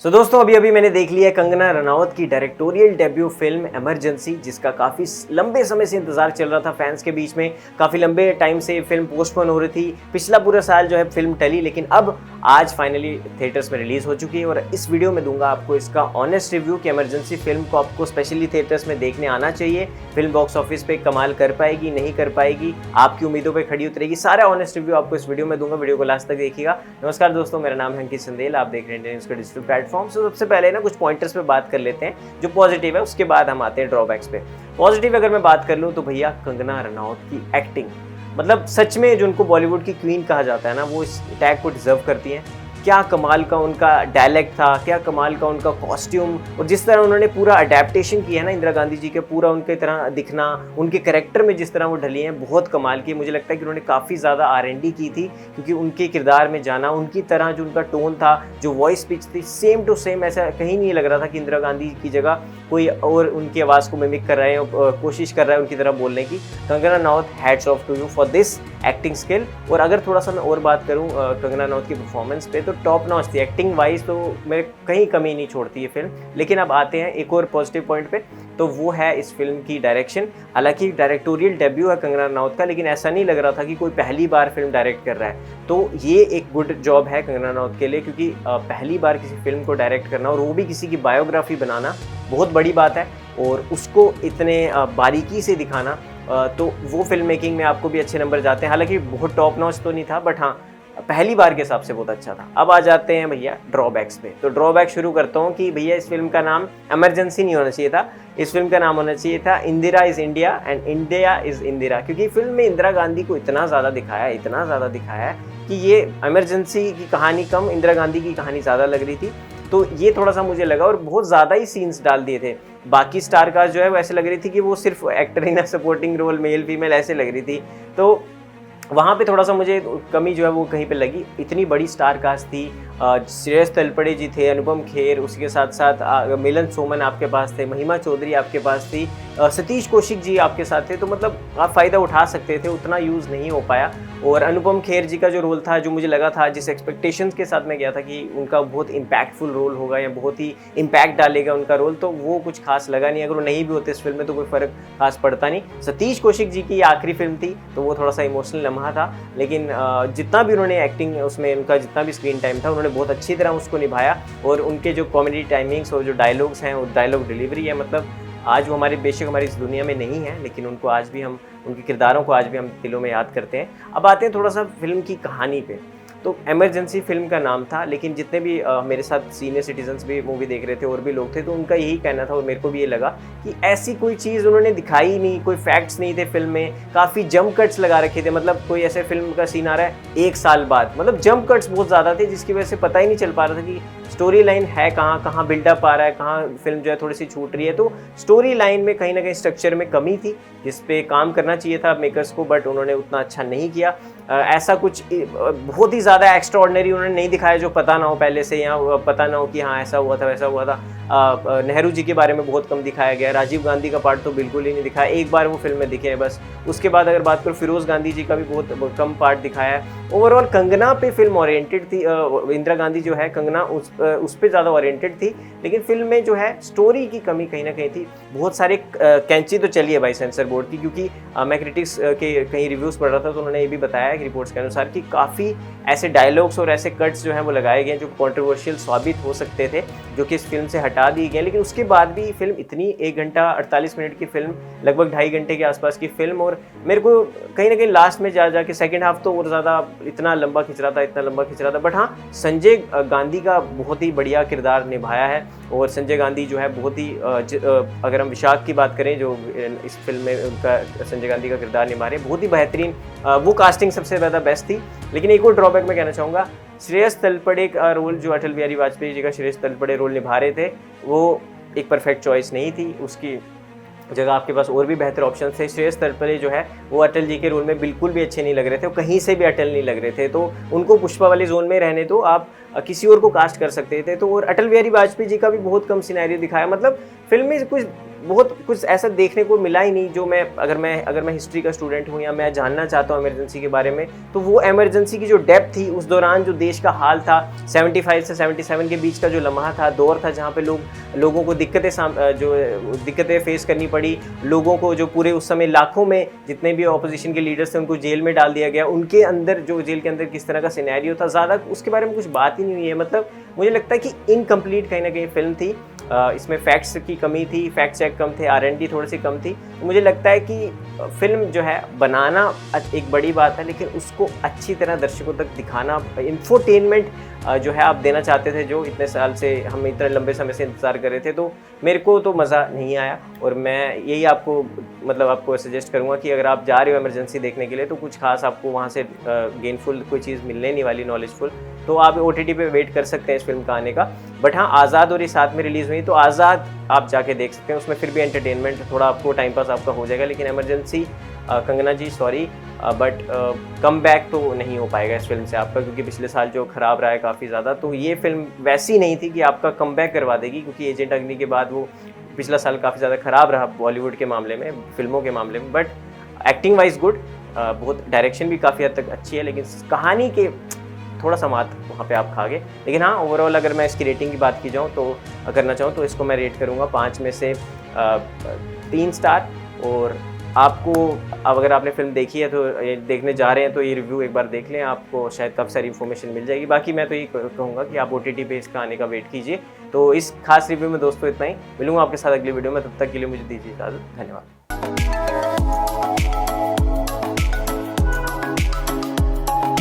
दोस्तों अभी अभी मैंने देख लिया कंगना रनौत की डायरेक्टोरियल डेब्यू फिल्म इमरजेंसी, जिसका काफ़ी लंबे समय से इंतजार चल रहा था फैंस के बीच में। काफ़ी लंबे टाइम से फिल्म पोस्टपोन हो रही थी, पिछला पूरा साल जो है फिल्म टली, लेकिन अब आज फाइनली थिएटर्स में रिलीज़ हो चुकी है। और इस वीडियो में दूंगा आपको इसका ऑनेस्ट रिव्यू कि इमरजेंसी फिल्म को आपको स्पेशली थिएटर्स में देखने आना चाहिए। फिल्म बॉक्स ऑफिस पे कमाल कर पाएगी, नहीं कर पाएगी, आपकी उम्मीदों पर खड़ी उतरेगी, सारा ऑनेस्ट रिव्यू आपको इस वीडियो में दूंगा। वीडियो को लास्ट तक देखिएगा। नमस्कार दोस्तों, मेरा नाम है अंकित संदेल, आप देख रहे हैं इंडियन डिजिटल प्लेटफॉर्म। सबसे पहले ना कुछ पॉइंटर्स पे बात कर लेते हैं जो पॉजिटिव है, उसके बाद हम आते हैं ड्रॉबैक्स पे। पॉजिटिव अगर मैं बात कर लूं तो भैया कंगना रनौत की एक्टिंग, मतलब सच में जो उनको बॉलीवुड की क्वीन कहा जाता है ना, वो इस टैग को डिजर्व करती हैं। क्या कमाल का उनका डायलेक्ट था, क्या कमाल का उनका कॉस्ट्यूम, और जिस तरह उन्होंने पूरा अडेप्टेशन किया है ना इंदिरा गांधी जी के, पूरा उनके तरह दिखना, उनके कैरेक्टर में जिस तरह वो ढली हैं, बहुत कमाल की। मुझे लगता है कि उन्होंने काफ़ी ज़्यादा R&D की थी, क्योंकि उनके किरदार में जाना, उनकी तरह जो उनका टोन था, जो वॉइस पिच थी, सेम टू सेम, ऐसा कहीं नहीं लग रहा था कि इंदिरा गांधी की जगह कोई और उनकी आवाज़ को मिमिक कर रहे हैं, कोशिश कर रहा है उनकी तरह बोलने की। Kangana Ranaut, hats off to you for this acting skill. और अगर थोड़ा सा मैं और बात करूँ कंगना रनौत की परफॉर्मेंस पे, तो टॉप नॉच थी एक्टिंग वाइज, तो मेरे कहीं कमी नहीं छोड़ती है फिल्म। लेकिन अब आते हैं एक और पॉजिटिव पॉइंट पे, तो वो है इस फिल्म की डायरेक्शन। हालांकि डायरेक्टोरियल डेब्यू है कंगना रनौत का, लेकिन ऐसा नहीं लग रहा था कि कोई पहली बार फिल्म डायरेक्ट कर रहा है। तो ये एक गुड जॉब है कंगना रनौत के लिए, क्योंकि पहली बार किसी फिल्म को डायरेक्ट करना, और वो भी किसी की बायोग्राफी बनाना, बहुत बड़ी बात है। और उसको इतने बारीकी से दिखाना, तो वो फिल्म मेकिंग में आपको भी अच्छे नंबर जाते हैं। हालांकि बहुत टॉप नॉच तो नहीं था, बट हाँ पहली बार के हिसाब से बहुत अच्छा था। अब आ जाते हैं भैया ड्रॉबैक्स पे। तो ड्रॉबैक शुरू करता हूँ कि भैया इस फिल्म का नाम इमरजेंसी नहीं होना चाहिए था, इस फिल्म का नाम होना चाहिए था Indira is India and India is Indira. क्योंकि फिल्म में इंदिरा गांधी को इतना ज़्यादा दिखाया है कि ये इमरजेंसी की कहानी कम, इंदिरा गांधी की कहानी ज़्यादा लग रही थी। तो ये थोड़ा सा मुझे लगा, और बहुत ज़्यादा ही सीन्स डाल दिए थे। बाकी स्टार कास्ट जो है वो ऐसे लग रही थी कि वो सिर्फ actor in supporting role, male female ऐसे लग रही थी। तो वहाँ पे थोड़ा सा मुझे कमी जो है वो कहीं पे लगी। इतनी बड़ी स्टार कास्ट थी, श्रेयस तलपड़े जी थे, अनुपम खेर, उसके साथ साथ मिलन सोमन आपके पास थे, महिमा चौधरी आपके पास थी, सतीश कौशिक जी आपके साथ थे। तो मतलब आप फ़ायदा उठा सकते थे, उतना यूज़ नहीं हो पाया। और अनुपम खेर जी का जो रोल था, जो मुझे लगा था, जिस एक्सपेक्टेशंस के साथ मैं गया था कि उनका बहुत इम्पैक्टफुल रोल होगा या बहुत ही इम्पैक्ट डालेगा उनका रोल, तो वो कुछ खास लगा नहीं। अगर वो नहीं भी होते इस फिल्म में तो कोई फ़र्क खास पड़ता नहीं। सतीश कौशिक जी की आखिरी फिल्म थी, तो वो थोड़ा सा इमोशनल लम्हा था, लेकिन जितना भी उन्होंने एक्टिंग उसमें, उनका जितना भी स्क्रीन टाइम था, उन्होंने बहुत अच्छी तरह उसको निभाया। और उनके जो कॉमेडी टाइमिंग्स और जो डायलॉग्स हैं, और डायलॉग डिलीवरी है, मतलब आज वो हमारे बेशक हमारी इस दुनिया में नहीं है, लेकिन उनको आज भी हम, उनके किरदारों को आज भी हम दिलों में याद करते हैं। अब आते हैं थोड़ा सा फिल्म की कहानी पे। तो इमरजेंसी फिल्म का नाम था, लेकिन जितने भी मेरे साथ सीनियर सिटीजन्स भी मूवी देख रहे थे और भी लोग थे, तो उनका यही कहना था, और मेरे को भी ये लगा कि ऐसी कोई चीज़ उन्होंने दिखाई ही नहीं, कोई फैक्ट्स नहीं थे फिल्म में। काफ़ी जंप कट्स लगा रखे थे, मतलब कोई ऐसे फिल्म का सीन आ रहा है 1 साल बाद, मतलब जंप कट्स बहुत ज़्यादा थे, जिसकी वजह से पता ही नहीं चल पा रहा था कि स्टोरी लाइन है कहाँ बिल्डअप आ रहा है, कहाँ फिल्म जो है थोड़ी सी छूट रही है। तो स्टोरी लाइन में कहीं ना कहीं स्ट्रक्चर में कमी थी, जिस पे काम करना चाहिए था मेकर्स को, बट उन्होंने उतना अच्छा नहीं किया। ऐसा कुछ बहुत ही ज़्यादा एक्स्ट्राऑर्डिनरी उन्होंने नहीं दिखाया जो पता ना हो पहले से, या पता ना हो कि हाँ ऐसा हुआ था वैसा हुआ था। नेहरू जी के बारे में बहुत कम दिखाया गया, राजीव गांधी का पार्ट तो बिल्कुल ही नहीं दिखाया, एक बार वो फिल्म में दिखे हैं बस। उसके बाद अगर बात करूँ फिरोज़ गांधी जी का भी बहुत कम पार्ट दिखाया है। ओवरऑल कंगना पे फिल्म ओरिएंटेड थी, इंदिरा गांधी जो है, कंगना उस पर ज़्यादा ओरिएंटेड थी, लेकिन फिल्म में जो है स्टोरी की कमी कहीं ना कहीं थी। बहुत सारे कैंची तो चली है भाई सेंसर बोर्ड की, क्योंकि मैं क्रिटिक्स के कहीं रिव्यूज़ पढ़ रहा था, तो उन्होंने ये भी बताया कि रिपोर्ट्स के अनुसार कि काफ़ी ऐसे डायलॉग्स और ऐसे कट्स जो हैं वो लगाए गए जो कंट्रोवर्शियल साबित हो सकते थे, जो कि इस फिल्म से हटा दिए गए। लेकिन उसके बाद भी फिल्म इतनी 1 घंटा 48 मिनट की फिल्म, लगभग 2.5 घंटे के आसपास की फिल्म, और मेरे को कहीं ना कहीं लास्ट में जाके सेकेंड हाफ तो और ज़्यादा इतना लंबा खिंच रहा था। बट हाँ, संजय गांधी का बहुत ही बढ़िया किरदार निभाया है। और संजय गांधी जो है बहुत ही अगर हम विशाख की बात करें, जो इस फिल्म में उनका संजय गांधी का किरदार निभा रहे हैं, बहुत ही बेहतरीन, वो कास्टिंग सबसे ज़्यादा बेस्ट थी। लेकिन एक और ड्रॉबैक मैं कहना चाहूँगा, श्रेयस तलपड़े का रोल, जो अटल बिहारी वाजपेयी जी का श्रेयस तलपड़े रोल निभा रहे थे, वो एक परफेक्ट चॉइस नहीं थी। उसकी जगह आपके पास और भी बेहतर ऑप्शन थे। श्रेयस तलपड़े जो है वो अटल जी के रोल में बिल्कुल भी अच्छे नहीं लग रहे थे, वो कहीं से भी अटल नहीं लग रहे थे। तो उनको पुष्पा वाले जोन में रहने दो, आप किसी और को कास्ट कर सकते थे। तो और अटल बिहारी वाजपेयी जी का भी बहुत कम सिनेरियो दिखाया, मतलब फिल्म में बहुत कुछ ऐसा देखने को मिला ही नहीं जो अगर मैं हिस्ट्री का स्टूडेंट हूँ या मैं जानना चाहता हूँ इमरजेंसी के बारे में, तो वो इमरजेंसी की जो डेप्थ थी उस दौरान जो देश का हाल था, 75 से 77 के बीच का जो लम्हा था, दौर था जहाँ पे लोगों को दिक्कतें फेस करनी पड़ी, लोगों को जो पूरे उस समय लाखों में जितने भी अपोजिशन के लीडर्स थे उनको जेल में डाल दिया गया, उनके अंदर जो जेल के अंदर किस तरह का सिनेरियो था, ज़्यादा उसके बारे में कुछ बात ही नहीं हुई है। मतलब मुझे लगता है कि इनकम्प्लीट कहीं ना कहीं फिल्म थी। इसमें फैक्ट्स की कमी थी, फैक्ट चेक कम थे, R&D थोड़ी सी कम थी। तो मुझे लगता है कि फिल्म जो है बनाना एक बड़ी बात है, लेकिन उसको अच्छी तरह दर्शकों तक दिखाना, इंफोटेनमेंट जो है आप देना चाहते थे, जो इतने साल से हम इतने लंबे समय से इंतज़ार कर रहे थे, तो मेरे को तो मज़ा नहीं आया। और मैं यही आपको सजेस्ट करूँगा कि अगर आप जा रहे हो इमरजेंसी देखने के लिए, तो कुछ खास आपको वहाँ से गेनफुल कोई चीज़ मिलने नहीं वाली, नॉलेजफुल, तो आप OTT पे वेट कर सकते हैं इस फिल्म का आने का। बट हाँ, आज़ाद और ये साथ में रिलीज़ हुई, तो आज़ाद आप जाके देख सकते हैं, उसमें फिर भी एंटरटेनमेंट थोड़ा आपको टाइम पास आपका हो जाएगा। लेकिन emergency Kangana ji sorry, but come back तो नहीं हो पाएगा इस फिल्म से आपका, क्योंकि पिछले साल जो खराब रहा है काफ़ी ज़्यादा, तो ये फिल्म वैसी नहीं थी कि आपका कम बैक करवा देगी, क्योंकि एजेंट अग्नि के बाद वो पिछला साल काफ़ी ज़्यादा खराब रहा बॉलीवुड के मामले में, फिल्मों के मामले में। बट एक्टिंग वाइज गुड, बहुत डायरेक्शन भी काफ़ी हद तक अच्छी है, लेकिन कहानी के थोड़ा सा मात वहाँ पे आप खा गए। लेकिन हाँ, ओवरऑल अगर मैं इसकी रेटिंग की बात की जाऊँ तो करना चाहूँ तो इसको मैं रेट करूँगा 5 में से 3 स्टार। और आपको, अब अगर आपने फिल्म देखी है तो देखने जा रहे हैं तो ये रिव्यू एक बार देख लें, आपको शायद काफ़ी सारी इन्फॉर्मेशन मिल जाएगी। बाकी मैं तो ये कहूँगा कि आप OTT पे इसका आने का वेट कीजिए। तो इस खास रिव्यू में दोस्तों इतना ही, मिलूँगा आपके साथ अगली वीडियो में, तब तक के लिए मुझे दीजिए इजाज़त। धन्यवाद।